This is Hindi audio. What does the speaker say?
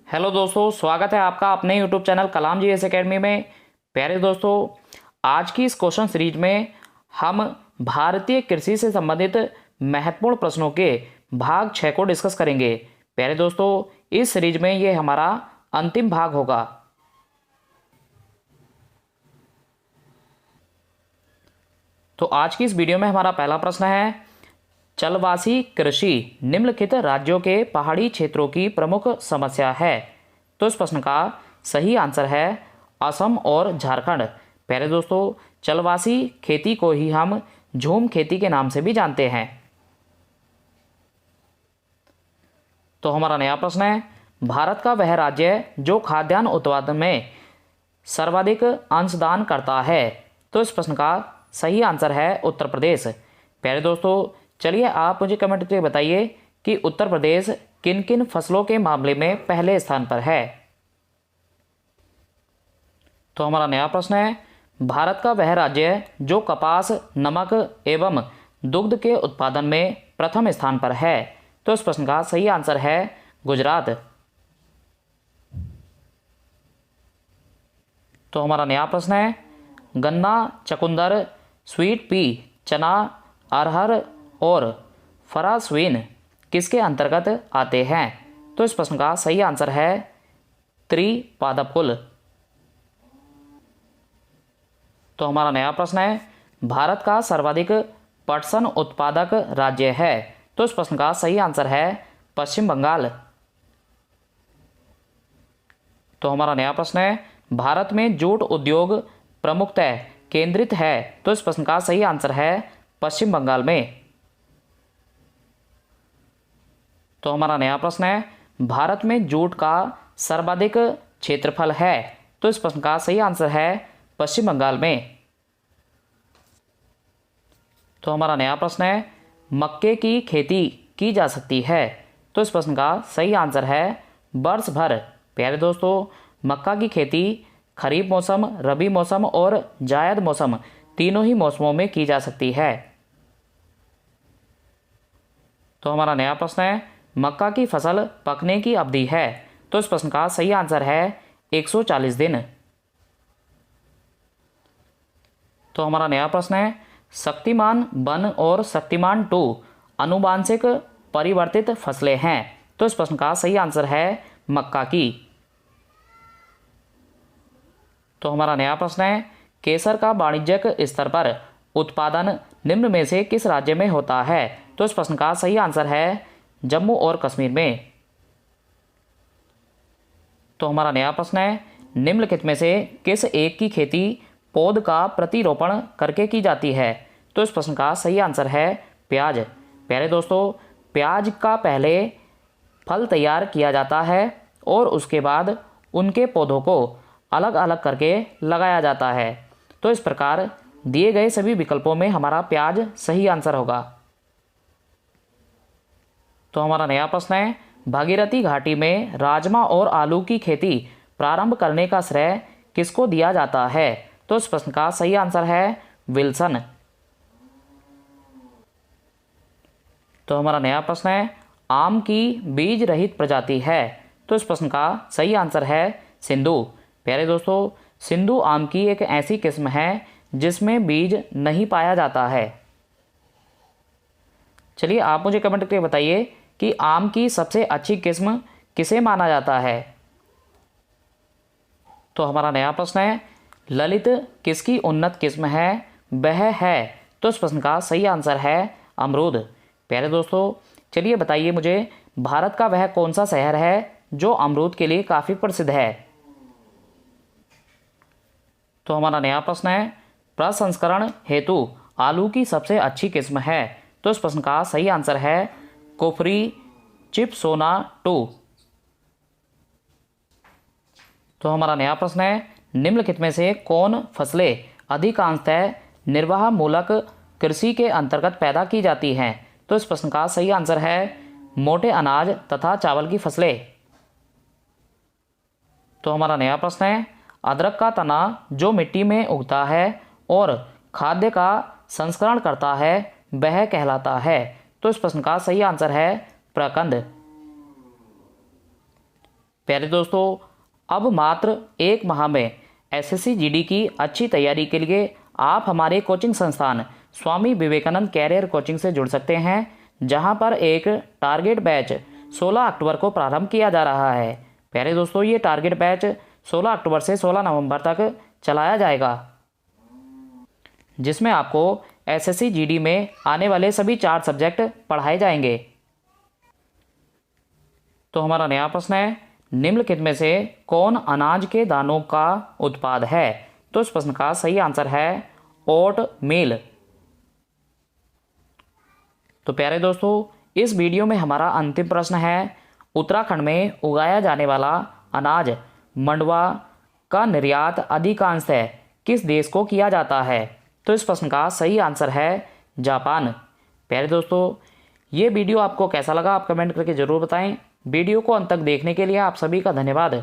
हेलो दोस्तों, स्वागत है आपका अपने यूट्यूब चैनल कलाम जी एस एकेडमी में। प्यारे दोस्तों, आज की इस क्वेश्चन सीरीज में हम भारतीय कृषि से संबंधित महत्वपूर्ण प्रश्नों के भाग 6 को डिस्कस करेंगे। प्यारे दोस्तों, इस सीरीज में ये हमारा अंतिम भाग होगा। तो आज की इस वीडियो में हमारा पहला प्रश्न है, चलवासी कृषि निम्नलिखित राज्यों के पहाड़ी क्षेत्रों की प्रमुख समस्या है। तो इस प्रश्न का सही आंसर है असम और झारखंड। प्यारे दोस्तों, चलवासी खेती को ही हम झूम खेती के नाम से भी जानते हैं। तो हमारा नया प्रश्न है, भारत का वह राज्य जो खाद्यान्न उत्पादन में सर्वाधिक अंशदान करता है। तो इस प्रश्न का सही आंसर है उत्तर प्रदेश। प्यारे दोस्तों, चलिए आप मुझे कमेंट करके बताइए कि उत्तर प्रदेश किन किन फसलों के मामले में पहले स्थान पर है। तो हमारा नया प्रश्न है, भारत का वह राज्य जो कपास, नमक एवं दुग्ध के उत्पादन में प्रथम स्थान पर है। तो इस प्रश्न का सही आंसर है गुजरात। तो हमारा नया प्रश्न है, गन्ना, चकुंदर, स्वीट पी, चना, अरहर और फरासवीन किसके अंतर्गत आते हैं। तो इस प्रश्न का सही आंसर है त्रिपादकुल। तो हमारा नया प्रश्न है, भारत का सर्वाधिक पटसन उत्पादक राज्य है। तो इस प्रश्न का सही आंसर है पश्चिम बंगाल। तो हमारा नया प्रश्न है, भारत में जूट उद्योग प्रमुखतः केंद्रित है। तो इस प्रश्न का सही आंसर है पश्चिम बंगाल में। तो हमारा नया प्रश्न है, भारत में जूट का सर्वाधिक क्षेत्रफल है। तो इस प्रश्न का सही आंसर है पश्चिम बंगाल में। तो हमारा नया प्रश्न है, मक्के की खेती की जा सकती है। तो इस प्रश्न का सही आंसर है वर्ष भर। प्यारे दोस्तों, मक्का की खेती खरीफ मौसम, रबी मौसम और जायद मौसम तीनों ही मौसमों में की जा सकती है। तो हमारा नया प्रश्न है, मक्का की फसल पकने की अवधि है। तो इस प्रश्न का सही आंसर है 140 दिन। तो हमारा नया प्रश्न है, शक्तिमान 1 और शक्तिमान 2 आनुवांशिक परिवर्तित फसलें हैं। तो इस प्रश्न का सही आंसर है मक्का की। तो हमारा नया प्रश्न है, केसर का वाणिज्यिक स्तर पर उत्पादन निम्न में से किस राज्य में होता है। तो इस प्रश्न का सही आंसर है जम्मू और कश्मीर में। तो हमारा नया प्रश्न है, निम्नलिखित में से किस एक की खेती पौध का प्रतिरोपण करके की जाती है। तो इस प्रश्न का सही आंसर है प्याज। प्यारे दोस्तों, प्याज का पहले फल तैयार किया जाता है और उसके बाद उनके पौधों को अलग अलग करके लगाया जाता है। तो इस प्रकार दिए गए सभी विकल्पों में हमारा प्याज सही आंसर होगा। तो हमारा नया प्रश्न है, भागीरथी घाटी में राजमा और आलू की खेती प्रारंभ करने का श्रेय किसको दिया जाता है। तो इस प्रश्न का सही आंसर है विल्सन। तो हमारा नया प्रश्न है, आम की बीज रहित प्रजाति है। तो इस प्रश्न का सही आंसर है सिंधु। प्यारे दोस्तों, सिंधु आम की एक ऐसी किस्म है जिसमें बीज नहीं पाया जाता है। चलिए आप मुझे कमेंट करके बताइए कि आम की सबसे अच्छी किस्म किसे माना जाता है। तो हमारा नया प्रश्न है, ललित किसकी उन्नत किस्म है, वह है। तो इस प्रश्न का सही आंसर है अमरूद। प्यारे दोस्तों, चलिए बताइए मुझे, भारत का वह कौन सा शहर है जो अमरूद के लिए काफ़ी प्रसिद्ध है। तो हमारा नया प्रश्न है, प्रसंस्करण हेतु आलू की सबसे अच्छी किस्म है। तो इस प्रश्न का सही आंसर है कुफरी चिपसोना 2। तो हमारा नया प्रश्न है, निम्नलिखित में से कौन फसलें अधिकांशतः निर्वाह मूलक कृषि के अंतर्गत पैदा की जाती हैं। तो इस प्रश्न का सही आंसर है मोटे अनाज तथा चावल की फसलें। तो हमारा नया प्रश्न है, अदरक का तना जो मिट्टी में उगता है और खाद्य का संस्करण करता है वह कहलाता है। तो इस प्रश्न का सही आंसर है प्रकंद। प्यारे दोस्तों, अब मात्र 1 माह में एसएससी जीडी की अच्छी तैयारी के लिए आप हमारे कोचिंग संस्थान स्वामी विवेकानंद कैरियर कोचिंग से जुड़ सकते हैं, जहां पर एक टारगेट बैच 16 अक्टूबर को प्रारंभ किया जा रहा है। प्यारे दोस्तों, ये टारगेट बैच 16 अक्टूबर से 16 नवंबर तक चलाया जाएगा, जिसमें आपको एसएससी जीडी में आने वाले सभी 4 सब्जेक्ट पढ़ाए जाएंगे। तो हमारा नया प्रश्न है, निम्नलिखित में से कौन अनाज के दानों का उत्पाद है? तो इस प्रश्न का सही आंसर है ओट मील। तो प्यारे दोस्तों, इस वीडियो में हमारा अंतिम प्रश्न है, उत्तराखंड में उगाया जाने वाला अनाज मंडुवा का निर्यात अधिकांशतः किस देश को किया जाता है? तो इस प्रश्न का सही आंसर है जापान। प्यारे दोस्तों, ये वीडियो आपको कैसा लगा आप कमेंट करके ज़रूर बताएं। वीडियो को अंत तक देखने के लिए आप सभी का धन्यवाद।